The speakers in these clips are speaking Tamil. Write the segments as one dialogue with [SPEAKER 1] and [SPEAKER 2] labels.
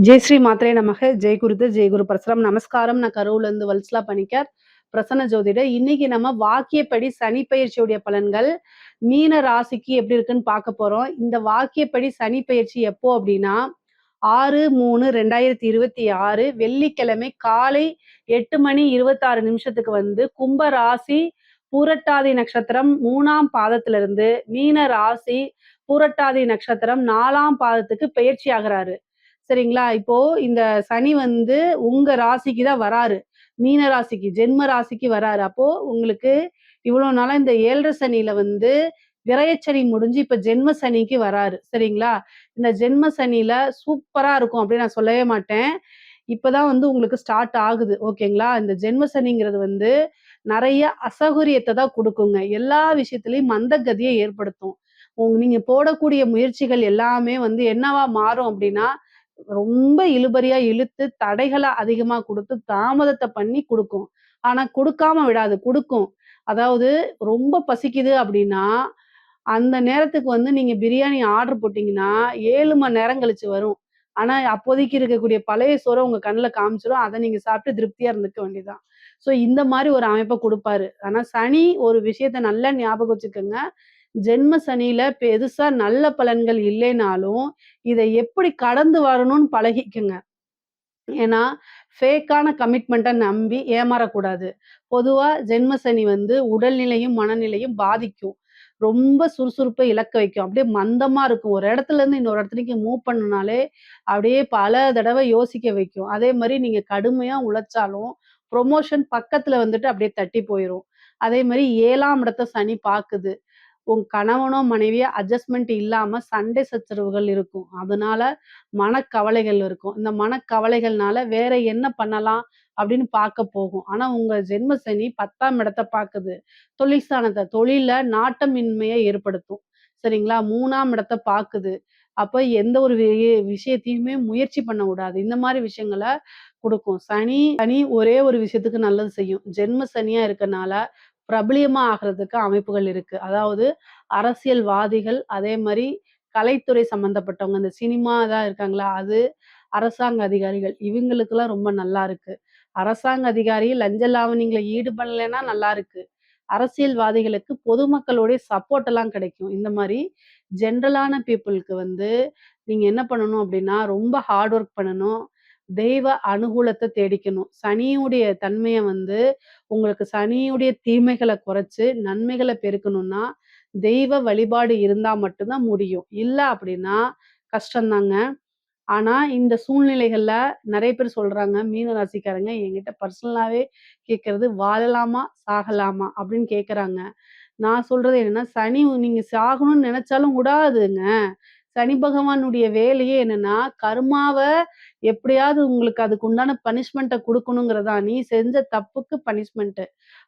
[SPEAKER 1] ஜெய் ஸ்ரீ மாத்ரே நமக. ஜெய் குருது ஜெய் குரு பரசுராம். நமஸ்காரம். நான் கரூர்ல இருந்து வல்சலா பணிக்கர், பிரசன்ன ஜோதிடர். இன்னைக்கு நம்ம வாக்கியப்படி சனி பயிற்சியுடைய பலன்கள் மீன ராசிக்கு எப்படி இருக்குன்னு பார்க்க போறோம். இந்த வாக்கியப்படி சனி பயிற்சி எப்போ அப்படின்னா 6/3/2026 வெள்ளிக்கிழமை காலை 8:26 வந்து கும்ப ராசி பூரட்டாதி நட்சத்திரம் 3ஆம் பாதத்திலிருந்து மீன ராசி பூரட்டாதி நட்சத்திரம் 4ஆம் பாதத்துக்கு பயிற்சி ஆகிறாரு. சரிங்களா? இப்போ இந்த சனி வந்து உங்க ராசிக்கு தான் வராரு. மீன ராசிக்கு, ஜென்ம ராசிக்கு வராரு. அப்போ உங்களுக்கு இவ்வளோ நாளா இந்த 7:30 சனியில வந்து விரயச்சனி முடிஞ்சு இப்ப ஜென்ம சனிக்கு வராரு. சரிங்களா? இந்த ஜென்ம சனியில சூப்பரா இருக்கும் அப்படின்னு நான் சொல்லவே மாட்டேன். இப்பதான் வந்து உங்களுக்கு ஸ்டார்ட் ஆகுது. ஓகேங்களா? இந்த ஜென்ம சனிங்கிறது வந்து நெறைய அசௌகரியத்த தான் குடுக்குங்க. எல்லா விஷயத்திலயும் மந்தகதிய ஏற்படுத்தும். நீங்க போடக்கூடிய முயற்சிகள் எல்லாமே வந்து என்னவா மாறும் அப்படின்னா, ரொம்ப இழுபறியா இழுத்து தடைகள அதிகமா குடுத்து தாமதத்த பண்ணி குடுக்கும். ஆனா குடுக்காம விடாது, குடுக்கும். அதாவது ரொம்ப பசிக்குது அப்படின்னா, அந்த நேரத்துக்கு வந்து நீங்க பிரியாணி ஆர்டர் போட்டீங்கன்னா, 7 மணி நேரம் கழிச்சு வரும். ஆனா அப்போதைக்கு இருக்கக்கூடிய பழைய சோற உங்க கண்ல காமிச்சிரும். அத நீங்க சாப்பிட்டு திருப்தியா இருந்துக்க வேண்டியதுதான். ஸோ இந்த மாரி ஒரு அமைப்ப குடுப்பாரு. ஆனா சனி ஒரு விஷயத்த நல்லா ஞாபகம் வச்சுக்கங்க. ஜென்ம சனியில பெருசா நல்ல பலன்கள் இல்லைனாலும், இத எப்படி கடந்து வரணும்னு பழகிக்கங்க. ஏன்னா, ஃபேக்கான கமிட்மெண்ட்ட நம்பி ஏமாறக்கூடாது. பொதுவா ஜென்ம சனி வந்து உடல்நிலையும், மனநிலையும் பாதிக்கும். ரொம்ப சுறுசுறுப்ப இழக்க வைக்கும். அப்படியே மந்தமா இருக்கும். ஒரு இடத்துலருந்து இன்னொரு இடத்துக்கு மூவ் பண்ணணும்னாலே, அப்படியே பல தடவ யோசிக்க வைக்கும். அதே மாரி நீங்க கடுமையா உழைச்சாலும், புரமோஷன் பக்கத்துல வந்துட்டு அப்படியே தட்டி போயிரும். அதே மாரி 7ஆம் இடத்த சனி பாக்குது. உங்க கணவனோ, மனைவியோ அட்ஜஸ்ட்மென்ட் இல்லாம சண்டை சச்சரவுகள் இருக்கும். அதனால மனக்கவலைகள் இருக்கும். இந்த மனக்கவலைகள்னால வேற என்ன பண்ணலாம் அப்படின்னு பார்க்க போகும். ஆனா உங்க ஜென்ம சனி 10ஆம் இடத்த பாக்குது. தொழில் ஸ்தானத்த தொழில்ல நாட்டமின்மைய ஏற்படுத்தும். சரிங்களா? 3ஆம் இடத்த பாக்குது. அப்ப எந்த ஒரு விஷயத்தையுமே முயற்சி பண்ண விடாது. இந்த மாரி விஷயங்கள குடுக்கும். சனி சனி ஒரே ஒரு விஷயத்துக்கு நல்லது செய்யும். ஜென்ம சனியா இருக்கனால பிரபலியமா ஆகுறதுக்கு அமைப்புகள் இருக்கு. அதாவது அரசியல்வாதிகள், அதே மாரி கலைத்துறை சம்மந்தப்பட்டவங்க, இந்த சினிமா தான் இருக்காங்களா, அது அரசாங்க அதிகாரிகள் இவங்களுக்கெல்லாம் ரொம்ப நல்லா இருக்கு. அரசாங்க அதிகாரி லஞ்ச லாவணியங்கள்ல ஈடுபடலைன்னா நல்லா இருக்கு. அரசியல்வாதிகளுக்கு பொதுமக்களுடைய சப்போர்ட் எல்லாம் கிடைக்கும். இந்த மாரி ஜென்ரலான பீப்பிள்க்கு வந்து நீங்க என்ன பண்ணணும் அப்படின்னா, ரொம்ப ஹார்ட் ஒர்க் பண்ணணும். தெய்வ அனுகூலத்த தேடிக்கணும். சனியுடைய தன்மைய வந்து உங்களுக்கு சனியுடைய தீமைகள குறைச்சு, நன்மைகள பெருக்கணும்னா, தெய்வ வழிபாடு இருந்தா மட்டும் தான் முடியும். இல்ல அப்படின்னா கஷ்டம்தாங்க. ஆனா, இந்த சூழ்நிலைகள்ல நெறைய பேர் சொல்றாங்க, மீன ராசிக்காரங்க என்கிட்ட பர்சனலாவே கேட்கறது, "வாழலாமா? சாகலாமா?" அப்படின்னு கேட்கறாங்க. நான் சொல்றது என்னன்னா, சனி நீங்க சாகணும்னு நெனச்சாலும் விடாதுங்க. சனி பகவானுடைய வேலையே என்னன்னா, கர்மாவ எப்படியாவது உங்களுக்கு அதுக்கு உண்டான பனிஷ்மென்ட்ட குடுக்கணுங்கிறது தான். நீ செஞ்ச தப்புக்கு பனிஷ்மென்ட்.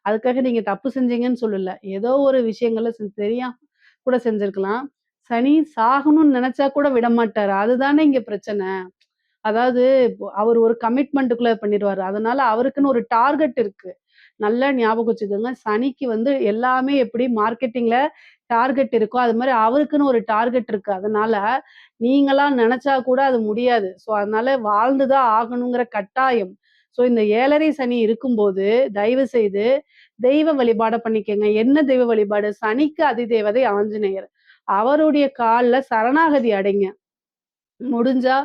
[SPEAKER 1] அதுக்காக நீங்க தப்பு செஞ்சீங்கன்னு சொல்லல. ஏதோ ஒரு விஷயங்கள்ல தெரியாம கூட செஞ்சிருக்கலாம். சனி சாகணும்னு நெனச்சா கூட விடமாட்டாரு. அதுதானே இங்க பிரச்சனை. அதாவது இப்போ அவர் ஒரு கமிட்மெண்ட்டுக்குள்ள பண்ணிருவாரு. அதனால அவருக்குன்னு ஒரு டார்கெட் இருக்கு. நல்லா ஞாபகம் வச்சுக்கோங்க. சனிக்கு வந்து எல்லாமே எப்படி மார்க்கெட்டிங்ல டார்கெட் இருக்கோ, அது மாரி அவருக்குன்னு ஒரு டார்கெட் இருக்கு. அதனால நீங்களா நெனச்சா கூட அது முடியாது. ஸோ அதனால வாழ்ந்து தான் ஆகணுங்கிற கட்டாயம். ஸோ இந்த 7:30 சனி இருக்கும்போது, தயவு செய்து தெய்வ வழிபாட பண்ணிக்கங்க. என்ன தெய்வ வழிபாடு? சனிக்கு அதிதேவதை ஆஞ்சநேயர். அவருடைய கால்ல சரணாகதி அடைங்க. முடிஞ்சா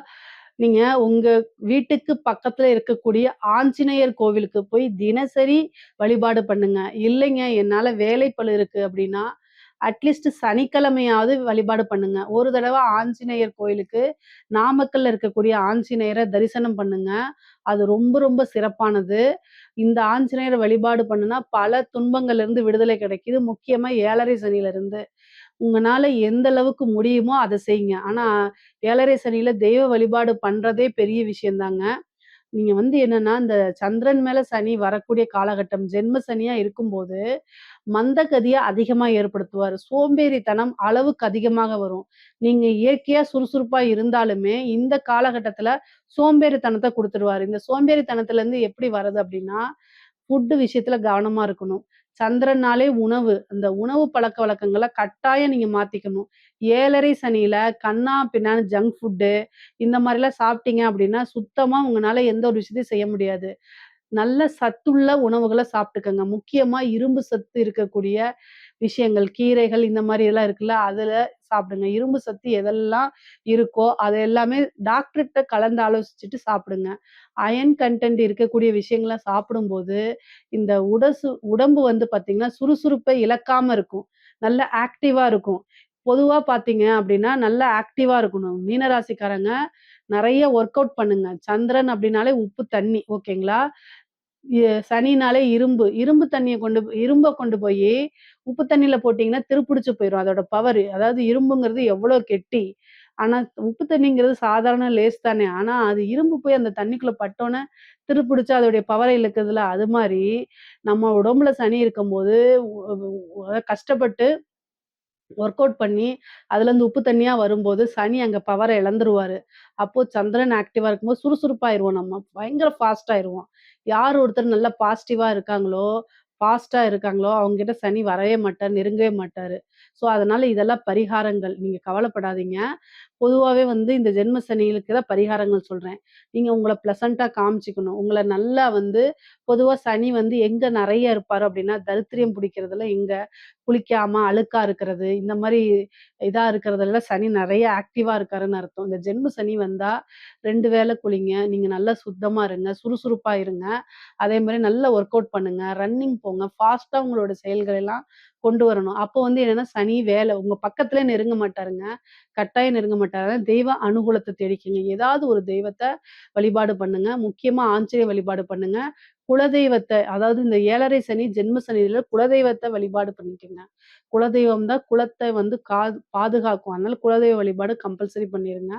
[SPEAKER 1] நீங்க உங்க வீட்டுக்கு பக்கத்துல இருக்கக்கூடிய ஆஞ்சநேயர் கோவிலுக்கு போய் தினசரி வழிபாடு பண்ணுங்க. இல்லைங்க என்னால வேலைப்பளு இருக்கு அப்படின்னா, அட்லீஸ்ட் சனிக்கிழமையாவது வழிபாடு பண்ணுங்க. ஒரு தடவ ஆஞ்சநேயர் கோயிலுக்கு நாமக்கல்ல இருக்கக்கூடிய ஆஞ்சநேயர தரிசனம் பண்ணுங்க. அது ரொம்ப ரொம்ப சிறப்பானது. இந்த ஆஞ்சநேயர வழிபாடு பண்ணுனா பல துன்பங்கள்ல இருந்து விடுதலை கிடைக்குது. முக்கியமா 7:30 சனியிலருந்து. உங்கனால எந்த அளவுக்கு முடியுமோ அத செய்யுங்க. ஆனா 7:30 சனியில தெய்வ வழிபாடு பண்றதே பெரிய விஷயம் தாங்க. நீங்க வந்து என்னன்னா, இந்த சந்திரன் மேல சனி வரக்கூடிய காலகட்டம் ஜென்ம சனியா இருக்கும்போது, மந்தகதிய அதிகமா ஏற்படுத்துவாரு. சோம்பேறித்தனம் அளவுக்கு அதிகமாக வரும். நீங்க இயற்கையா சுறுசுறுப்பா இருந்தாலுமே, இந்த காலகட்டத்தில சோம்பேறித்தனத்த குடுத்துருவாரு. இந்த சோம்பேறித்தனத்துலருந்து எப்படி வர்றது அப்டின்னா, ஃபுட் விஷயத்துல கவனமா இருக்கணும். சந்திரனாலே உணவு. அந்த உணவு பழக்கவழக்கங்கள கட்டாயம் நீங்க மாத்திக்கணும். 7:30 சனியில கன்னா பின்னான்னு ஜங்க் ஃபுட்டு இந்த மாரிலாம் சாப்பிட்டீங்க அப்படின்னா, சுத்தமா உங்கனால எந்த ஒரு விஷயத்தையும் செய்ய முடியாது. நல்ல சத்துள்ள உணவுகள சாப்பிட்டுக்கங்க. முக்கியமா இரும்பு சத்து இருக்கக்கூடிய விஷயங்கள், கீரைகள் இந்த மாரி எல்லாம் இருக்குல்ல, அதுல சாப்பிடுங்க. இரும்பு சத்து எதெல்லாம் இருக்கோ, அது எல்லாமே டாக்டர்ட்ட கலந்து ஆலோசிச்சுட்டு சாப்பிடுங்க. அயர்ன் கன்டென்ட் இருக்கக்கூடிய விஷயங்கள சாப்பிடும்போது, இந்த உடம்பு வந்து பார்த்தீங்கன்னா, சுறுசுறுப்பை இழக்காம இருக்கும். நல்ல ஆக்டிவா இருக்கும். பொதுவா பார்த்தீங்க அப்டின்னா, நல்லா ஆக்டிவா இருக்கணும். மீன ராசிக்காரங்க நெறைய ஒர்க் அவுட் பண்ணுங்க. சந்திரன் அப்டின்னாலே உப்பு தண்ணி ஓகேங்களா? சனினாலே இரும்பு. இரும்ப கொண்டு போயி உப்பு தண்ணீல போட்டீங்கன்னா, துருப்பிடிச்சு போயிரும். அதோட பவரு. அதாவது இரும்புங்கிறது எவ்வளோ கெட்டி. ஆனா, உப்பு தண்ணீங்கிறது சாதாரண லேஸ் தானே. ஆனா, அது இரும்பு போய் அந்த தண்ணிக்குள்ள பட்டோனே துருப்பிடிச்சு அதோடைய பவர இழக்குதுல்ல. அது மாரி நம்ம உடம்புல சனி இருக்கும்போது, கஷ்டப்பட்டு ஒர்க் அவுட் பண்ணி, அதுலேருந்து உப்பு தண்ணியா வரும்போது, சனி அங்க பவர இழந்துருவாரு. அப்போ சந்திரன் ஆக்டிவா இருக்கும்போது சுறுசுறுப்பாயிருவோம் நம்ம. பயங்கர ஃபாஸ்ட் ஆயிருவோம். யார் ஒருத்தர் நல்லா பாசிட்டிவா இருக்காங்களோ, ஃபாஸ்ட்டா இருக்காங்களோ, அவங்ககிட்ட சனி வரவே மாட்டார், நெருங்கவே மாட்டாரு. ஸோ, அதனால இதெல்லாம் பரிகாரங்கள். நீங்க கவலைப்படாதீங்க. பொதுவாவே வந்து இந்த ஜென்ம சனிகளுக்கு தான் பரிகாரங்கள் சொல்றேன். நீங்க உங்கள ப்ளசன்ட்டா காமிச்சுக்கணும். உங்கள நல்லா வந்து பொதுவா சனி வந்து எங்க நெறைய இருப்பாரு அப்டின்னா, தரித்திரியம் பிடிக்கிறதுல எங்க குளிக்காம அழுக்கா இருக்கிறது, இந்த மாரி இதா இருக்கிறதுல சனி நெறைய ஆக்டிவா இருக்காருன்னு அர்த்தம். இந்த ஜென்ம சனி வந்தா 2 வேள குளிங்க. நீங்க நல்லா சுத்தமா இருங்க. சுறுசுறுப்பா இருங்க. அதே மாரி நல்லா ஒர்க் அவுட் பண்ணுங்க. ரன்னிங் போங்க. ஃபாஸ்ட்டா உங்களோட செயல்கள் எல்லாம் கொண்டு வரணும். அப்போ வந்து என்னன்னா, சனி உங்க பக்கத்திலே நெருங்க மாட்டாருங்க. கட்டாயம் நெருங்க மாட்டாரு. தெய்வ அனுகூலத்த தேடிக்கங்க. ஏதாவது ஒரு தெய்வத்த வழிபாடு பண்ணுங்க. முக்கியமா ஆஞ்சநேய வழிபாடு பண்ணுங்க. குலதெய்வத்த அதாவது இந்த 7:30 சனி, ஜென்ம சனியில குலதெய்வத்த வழிபாடு பண்ணிக்கங்க. குலதெய்வம் தான் குலத்த வந்து பாதுகாக்கும். அதனால குலதெய்வ வழிபாடு கம்பல்சரி பண்ணிருங்க.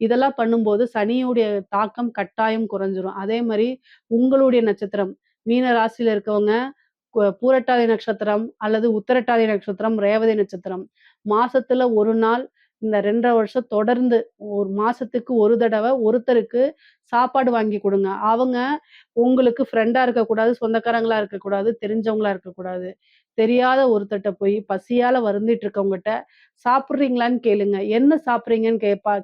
[SPEAKER 1] இதெல்லாம் பண்ணும்போது சனியுடைய தாக்கம் கட்டாயம் குறைஞ்சிரும். அதே மாரி உங்களுடைய நட்சத்திரம், மீன ராசியில இருக்கவங்க பூரட்டாதி நட்சத்திரம் அல்லது உத்திரட்டாதி நட்சத்திரம், ரேவதி நட்சத்திரம். மாசத்துல 1 நாள் இந்த 2 1/2 வருஷம் தொடர்ந்து 1 மாசத்துக்கு ஒரு தடவ ஒருத்தருக்கு சாப்பாடு வாங்கி குடுங்க. அவங்க உங்களுக்கு ஃப்ரெண்டா இருக்கக்கூடாது, சொந்தக்காரங்களா இருக்கக்கூடாது, தெரிஞ்சவங்களா இருக்கக்கூடாது. தெரியாத ஒருத்தர்ட்ட போய் பசியால வருந்திட்டு இருக்கவங்கட்ட சாப்பிடுறீங்களான்னு கேளுங்க. என்ன சாப்பிடுறீங்கன்னு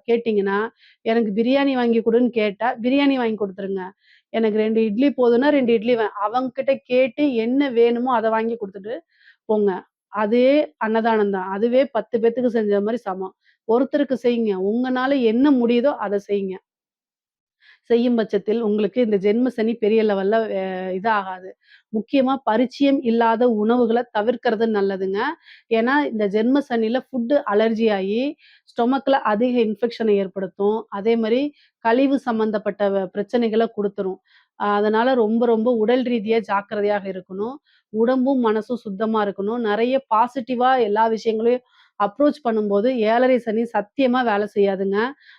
[SPEAKER 1] கேட்டீங்கன்னா, எனக்கு பிரியாணி வாங்கி குடுன்னு கேட்டா, பிரியாணி வாங்கி குடுத்துருங்க. எனக்கு 2 இட்லி போதுன்னா 2 இட்லி அவங்ககிட்ட கேட்டு என்ன வேணுமோ அத வாங்கி குடுத்துட்டு போங்க. அதே அன்னதானம் தான். அதுவே 10 பேத்துக்கு செஞ்ச மாரி சமம். ஒருத்தருக்கு செய்யுங்க. உங்கனால என்ன முடியுதோ அத செய்யுங்க. செய்யும் பட்சத்தில் உங்களுக்கு இந்த ஜென்ம சனி பெரிய லெவல்ல இதாகாது. முக்கியமா பரிச்சயம் இல்லாத உணவுகள தவிர்க்கிறது நல்லதுங்க. ஏன்னா, இந்த ஜென்ம சனியில ஃபுட் அலர்ஜி ஆயி ஸ்டொமக்ல அதிக இன்ஃபெக்ஷன ஏற்படுத்தும். அதே மாரி கழிவு சம்மந்தப்பட்ட பிரச்சனைகள குடுத்துரும். அதனால ரொம்ப ரொம்ப உடல் ரீதியா ஜாக்கிரதையாக இருக்கணும். உடம்பும், மனசும் சுத்தமா இருக்கணும். நெறைய பாசிட்டிவா எல்லா விஷயங்களையும் அப்ரோச் பண்ணும்போது 7:30 சனி சத்தியமா வேலை செய்யாதுங்க.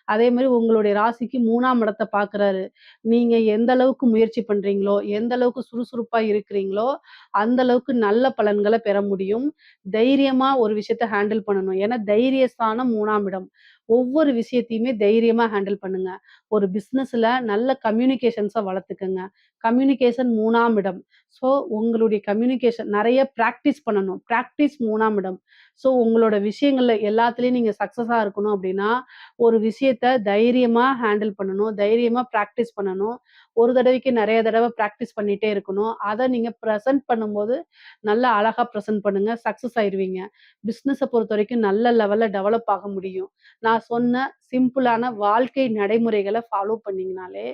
[SPEAKER 1] அதே மாரி உங்களுடைய ராசிக்கு 3ஆம் இடத்த பார்க்குறாரு. நீங்க எந்த அளவுக்கு முயற்சி பண்றீங்களோ, எந்த அளவுக்கு சுறுசுறுப்பா இருக்கிறீங்களோ, அந்த அளவுக்கு நல்ல பலன்கள பெற முடியும். தைரியமா ஒரு விஷயத்த ஹேண்டில் பண்ணணும். ஏன்னா தைரியஸ்தானம் 3ஆம் இடம். ஒவ்வொரு விஷயத்தையுமே தைரியமா ஹேண்டில் பண்ணுங்க. ஒரு பிசினஸ்ல நல்ல கம்யூனிகேஷன்ஸ வளர்த்துக்கங்க. கம்யூனிகேஷன் 3ஆம் இடம். ஸோ உங்களுடைய கம்யூனிகேஷன் நெறைய பிராக்டிஸ் பண்ணணும். பிராக்டிஸ் 3ஆம் இடம். ஸோ உங்களோட விஷயங்கள்ல எல்லாத்துலயும் நீங்க சக்சஸா இருக்கணும் அப்டின்னா, ஒரு விஷயத்த தைரியமா ஹேண்டில் பண்ணணும். தைரியமா பிராக்டிஸ் பண்ணணும். ஒரு தடவைக்கு நெறைய தடவ பிராக்டிஸ் பண்ணிட்டே இருக்கணும். அத நீங்க பிரசன்ட் பண்ணும்போது, நல்லா அழகா பிரசன்ட் பண்ணுங்க. சக்சஸ் ஆயிருவீங்க. பிசினஸ பொறுத்தவரைக்கும் நல்ல லெவல்ல டெவலப் ஆக முடியும். நான் சொன்ன சிம்பிளான வாழ்க்கை நடைமுறைகள ஃபாலோ பண்ணீங்கனாலே,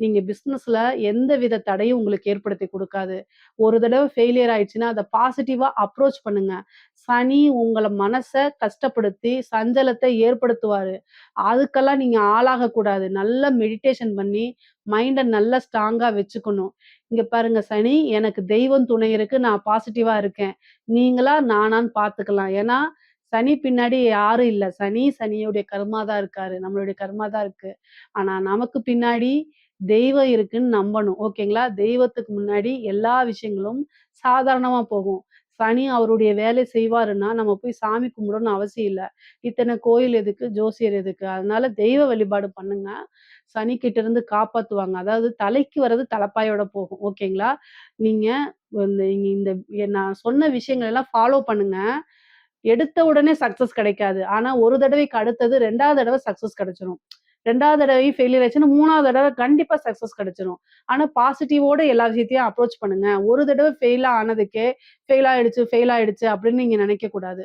[SPEAKER 1] நீங்க பிசினஸ்ல எந்தவித தடையும் உங்களுக்கு ஏற்படுத்தி குடுக்காது. ஒரு தடவ ஃபெயிலியர் ஆயிடுச்சுன்னா, அத பாசிட்டிவா அப்ரோச் பண்ணுங்க. சனி உங்கள மனச கஷ்டப்படுத்தி, சஞ்சலத்த ஏற்படுத்துவாரு. அதுக்கெல்லாம் நீங்க ஆளாகக்கூடாது. நல்லா மெடிடேஷன் பண்ணி, மைண்ட நல்லா ஸ்ட்ராங்கா வச்சுக்கணும். இங்க பாருங்க சனி, எனக்கு தெய்வம் துணை இருக்கு. நான் பாசிட்டிவா இருக்கேன். நீங்களா, நானான்னு பார்த்துக்கலாம். ஏன்னா, சனி பின்னாடி யாரும் இல்ல. சனி, சனியுடைய கர்மா தான் இருக்காரு. நம்மளுடைய கர்மா தான் இருக்கு. ஆனா, நமக்கு பின்னாடி தெய்வம் இருக்குன்னு நம்பணும். ஓகேங்களா? தெய்வத்துக்கு முன்னாடி எல்லா விஷயங்களும் சாதாரணமா போகும். சனி அவருடைய வேலை செய்வாருன்னா, நம்ம போய் சாமி கும்பிடணும்னு அவசியம் இல்ல. இத்தன கோயில் எதுக்கு? ஜோசியர் எதுக்கு? அதனால தெய்வ வழிபாடு பண்ணுங்க. சனிக்கிட்ட இருந்து காப்பாத்துவாங்க. அதாவது தலைக்கு வர்றது தலப்பாயோட போகும். ஓகேங்களா? நீங்க நீங்க நான் சொன்ன விஷயங்கள் எல்லாம் ஃபாலோ பண்ணுங்க. எடுத்த உடனே சக்சஸ் கிடைக்காது. ஆனா ஒரு தடவைக்கு அடுத்தது 2வது தடவ சக்சஸ் கிடைச்சிரும். 2வது தடவையும் ஃபெயிலியர் ஆச்சுன்னா 3வது தடவ கண்டிப்பா சக்சஸ் கிடைச்சிரும். ஆனா பாசிட்டிவோட எல்லா விஷயத்தையும் அப்ரோச் பண்ணுங்க. ஒரு தடவ ஆனதுக்கே ஃபெயில் ஆயிடுச்சு அப்படின்னு நீங்க நினைக்கக் கூடாது.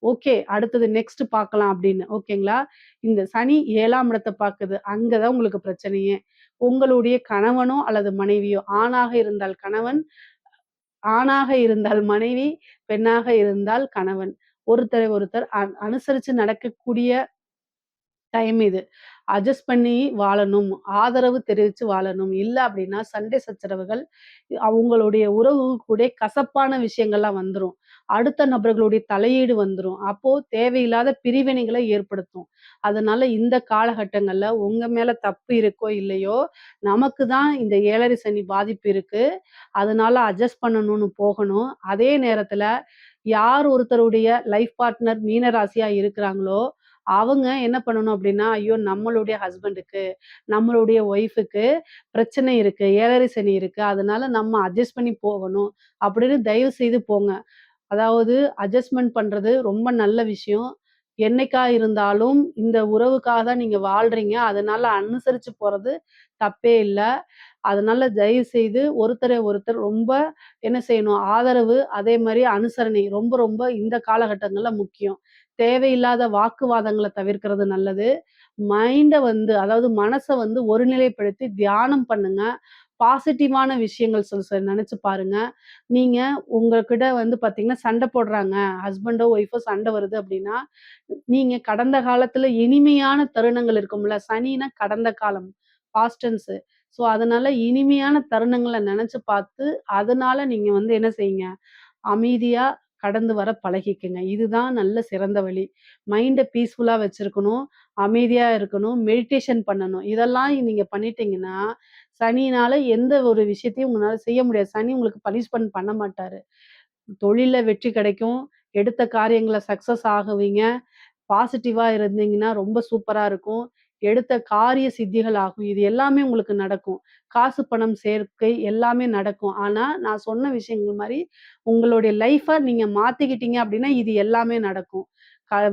[SPEAKER 1] ஓகே. அடுத்தது நெக்ஸ்ட் பார்க்கலாம் அப்படின்னு. ஓகேங்களா? இந்த சனி 7ஆம் இடத்த பார்க்குது. அங்க தான் உங்களுக்கு பிரச்சனையே. உங்களுடைய கணவனோ அல்லது மனைவியோ, ஆணாக இருந்தால் கணவன், ஆணாக இருந்தால் மனைவி, பெண்ணாக இருந்தால் கணவன். ஒருத்தரை ஒருத்தர் அனுசரிச்சு நடக்கக்கூடிய டைம் இது. அட்ஜஸ்ட் பண்ணி வாழணும். ஆதரவு தெரிவிச்சு வாழணும். இல்ல அப்டின்னா சண்டை சச்சரவுகள் அவங்களுடைய உறவுகளுக்கூட கசப்பான விஷயங்கள்லாம் வந்துரும். அடுத்த நபர்களுடைய தலையீடு வந்துரும். அப்போ தேவையில்லாத பிரிவினைகளை ஏற்படுத்தும். அதனால இந்த காலகட்டங்கள்ல உங்க மேல தப்பு இருக்கோ இல்லையோ, நமக்கு தான் இந்த 7 சனி பாதிப்பு இருக்கு. அதனால அட்ஜஸ்ட் பண்ணணும்னு போகணும். அதே நேரத்துல யார் ஒருத்தருடைய லைஃப் பார்ட்னர் மீன ராசியா இருக்கிறாங்களோ, அவங்க என்ன பண்ணணும் அப்டின்னா, ஐயோ! நம்மளுடைய ஹஸ்பண்டுக்கு, நம்மளுடைய ஒய்ஃப்க்கு பிரச்சனை இருக்கு. 7 சனி இருக்கு. அதனால நம்ம அட்ஜஸ்ட் பண்ணி போகணும். அப்படின்னு தயவு செய்து போங்க. அதாவது அட்ஜஸ்ட்மென்ட் பண்றது ரொம்ப நல்ல விஷயம். என்னைக்கா இருந்தாலும் இந்த உறவுக்காக தான் நீங்க வாழ்றீங்க. அதனால அனுசரிச்சு போறது தப்பே இல்ல. அதனால தயவு செய்து ஒருத்தரை ஒருத்தர் ரொம்ப என்ன செய்யணும், ஆதரவு அதே மாரி அனுசரணை ரொம்ப ரொம்ப இந்த காலகட்டங்கள்ல முக்கியம். தேவையில்லாத வாக்குவாதங்கள தவிர்க்கிறது நல்லது. அதாவது மனச வந்து ஒருநிலைப்படுத்தி தியானம் பண்ணுங்க. பாசிட்டிவான விஷயங்கள் நெனச்சு பாருங்க. நீங்க உங்ககிட்ட வந்து பார்த்தீங்கன்னா, சண்ட போடுறாங்க. ஹஸ்பண்டோ, ஒய்ஃபோ சண்ட வருது அப்டின்னா, நீங்க கடந்த காலத்துல இனிமையான தருணங்கள் இருக்கும்ல. சனினா கடந்த காலம். Past tense. அதனால இனிமையான தருணங்கள நெனச்சு பார்த்து, அதனால நீங்க வந்து என்ன செய்யுங்க, அமைதியா கடந்து வர பழகிக்கங்க. இதுதான் நல்ல சிறந்த வழி. மைண்ட பீஸ்ஃபுல்லா வச்சிருக்கணும். அமைதியா இருக்கணும். மெடிடேஷன் பண்ணணும். இதெல்லாம் நீங்க பண்ணிட்டீங்கன்னா, சனியினால எந்த ஒரு விஷயத்தையும் உங்களால செய்ய முடியாது. சனி உங்களுக்கு பனிஷ்மென்ட் பண்ண மாட்டாரு. தொழில்ல வெற்றி கிடைக்கும். எடுத்த காரியங்கள்ல சக்சஸ் ஆகுவீங்க. பாசிட்டிவா இருந்தீங்கன்னா ரொம்ப சூப்பரா இருக்கும். எடுத்த காரிய சித்திகள் ஆகும். இது எல்லாமே உங்களுக்கு நடக்கும். காசு, பணம் சேர்க்கை எல்லாமே நடக்கும். ஆனா, நான் சொன்ன விஷயங்கள் மாரி உங்களுடைய லைஃப நீங்க மாத்திக்கிட்டீங்க அப்டின்னா, இது எல்லாமே நடக்கும்.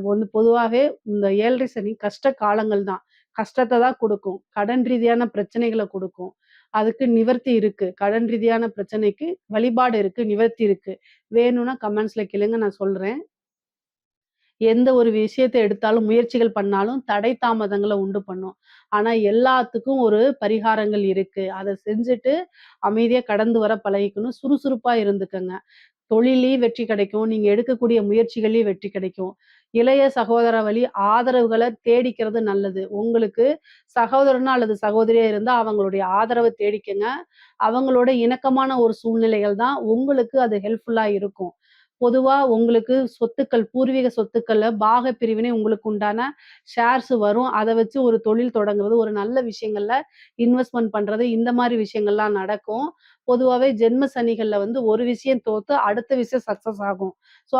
[SPEAKER 1] வந்து பொதுவாவே இந்த 7 சனி கஷ்ட காலங்கள் தான். கஷ்டத்த தான் குடுக்கும். கடன் ரீதியான பிரச்சனைகள குடுக்கும். அதுக்கு நிவர்த்தி இருக்கு. கடன் ரீதியான பிரச்சனைக்கு வழிபாடு இருக்கு, நிவர்த்தி இருக்கு. வேணும்னா கமெண்ட்ஸ்ல கேளுங்க நான் சொல்றேன். எந்த ஒரு விஷயத்த எடுத்தாலும் முயற்சிகள் பண்ணாலும் தடை தாமதங்கள உண்டு பண்ணும். ஆனா எல்லாத்துக்கும் ஒரு பரிகாரங்கள் இருக்கு. அத செஞ்சுட்டு அமைதியா கடந்து வர பழகிக்கணும். சுறுசுறுப்பா இருந்துக்கங்க. தொழில்லயும் வெற்றி கிடைக்கும். நீங்க எடுக்கக்கூடிய முயற்சிகள்லயும் வெற்றி கிடைக்கும். இளைய சகோதர வழி ஆதரவுகள தேடிக்கிறது நல்லது. உங்களுக்கு சகோதரனோ அல்லது சகோதரியா இருந்தா அவங்களுடைய ஆதரவ தேடிக்கங்க. அவங்களோட இணக்கமான ஒரு சூழ்நிலைகள் தான் உங்களுக்கு அது ஹெல்ப்ஃபுல்லா இருக்கும். பொதுவா உங்களுக்கு சொத்துக்கள், பூர்வீக சொத்துக்கள்ல பாக பிரிவினை உங்களுக்கு உண்டான ஷேர்ஸ் வரும். அத வச்சு ஒரு தொழில் தொடங்குறது, ஒரு நல்ல விஷயங்கள்ல இன்வெஸ்ட்மென்ட் பண்றது, இந்த மாரி விஷயங்கள்லாம் நடக்கும். பொதுவாவே ஜென்ம சனிகள்ல வந்து ஒரு விஷயம் தோத்து அடுத்த விஷயம் சக்சஸ் ஆகும். அத